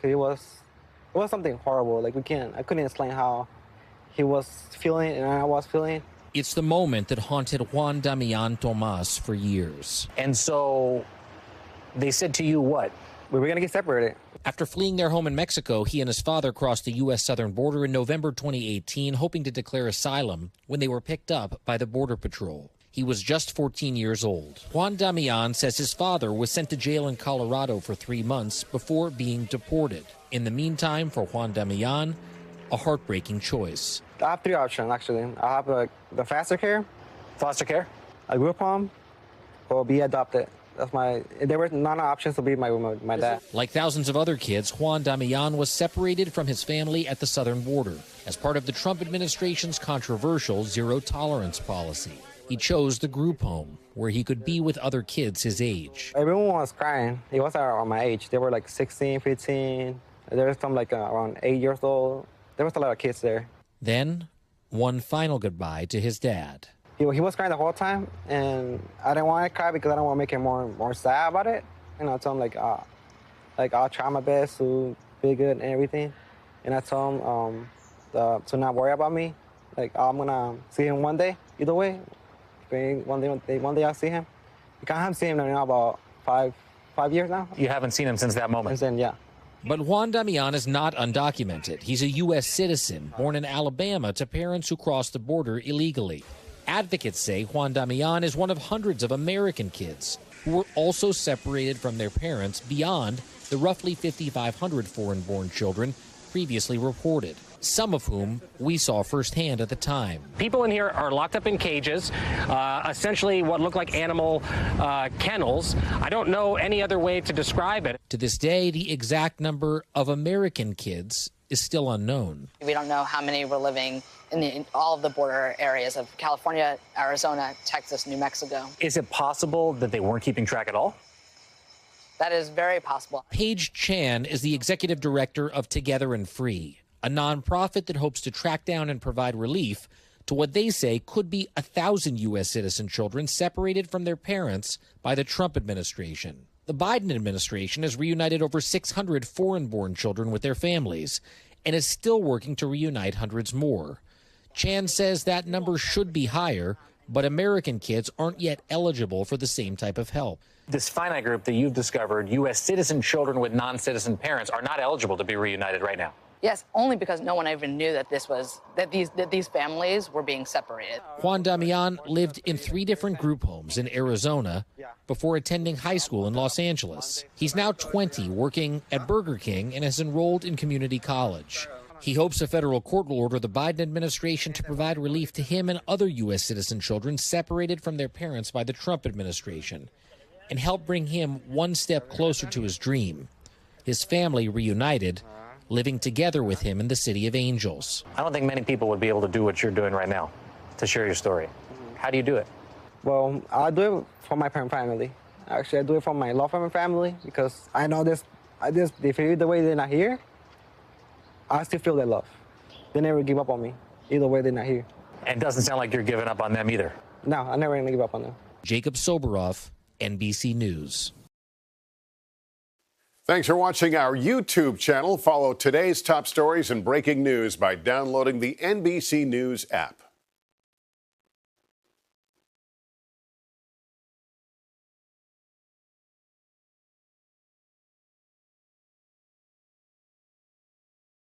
'Cause it was something horrible. Like I couldn't explain how he was feeling and I was feeling. It's the moment that haunted Juan Damian Tomas for years. And so they said to you what? We were going to get separated. After fleeing their home in Mexico, he and his father crossed the U.S. southern border in November 2018, hoping to declare asylum when they were picked up by the Border Patrol. He was just 14 years old. Juan Damian says his father was sent to jail in Colorado for 3 months before being deported. In the meantime, for Juan Damian, a heartbreaking choice. I have 3 options, actually. I have the foster care. Foster care? A group home, or be adopted. There were none options to be my dad. Like thousands of other kids, Juan Damian was separated from his family at the southern border as part of the Trump administration's controversial zero-tolerance policy. He chose the group home, where he could be with other kids his age. Everyone was crying. It was around my age. They were like 16, 15. There was some like around 8 years old. There was a lot of kids there. Then, one final goodbye to his dad. He was crying the whole time, and I didn't want to cry because I don't want to make him more sad about it. And I told him I'll try my best to be good and everything. And I told him to not worry about me. Like I'm gonna see him one day, either way. One day I'll see him. I haven't seen him now about five years now. You haven't seen him since that moment? Since then, yeah. But Juan Damian is not undocumented. He's a U.S. citizen, born in Alabama to parents who crossed the border illegally. Advocates say Juan Damian is one of hundreds of American kids who were also separated from their parents beyond the roughly 5,500 foreign-born children previously reported, some of whom we saw firsthand at the time. People in here are locked up in cages, essentially what look like animal kennels. I don't know any other way to describe it. To this day, the exact number of American kids is still unknown. We don't know how many were living in all of the border areas of California, Arizona, Texas, New Mexico. Is it possible that they weren't keeping track at all? That is very possible. Paige Chan is the executive director of Together and Free, a nonprofit that hopes to track down and provide relief to what they say could be 1,000 U.S. citizen children separated from their parents by the Trump administration. The Biden administration has reunited over 600 foreign-born children with their families and is still working to reunite hundreds more. Chan says that number should be higher, but American kids aren't yet eligible for the same type of help. This finite group that you've discovered, U.S. citizen children with non-citizen parents, are not eligible to be reunited right now. Yes, only because no one even knew that these families were being separated. Juan Damian lived in 3 different group homes in Arizona before attending high school in Los Angeles. He's now 20, working at Burger King, and has enrolled in community college. He hopes a federal court will order the Biden administration to provide relief to him and other U.S. citizen children separated from their parents by the Trump administration, and help bring him one step closer to his dream, his family reunited, living together with him in the City of Angels. I don't think many people would be able to do what you're doing right now, to share your story. How do you do it? Well, I do it for my parent family. Actually, I do it for my law firm family because I know they feel the way they're not here. I still feel their love. They never give up on me. Either way, they're not here. And it doesn't sound like you're giving up on them either. No, I never gonna give up on them. Jacob Soboroff, NBC News. Thanks for watching our YouTube channel. Follow today's top stories and breaking news by downloading the NBC News app.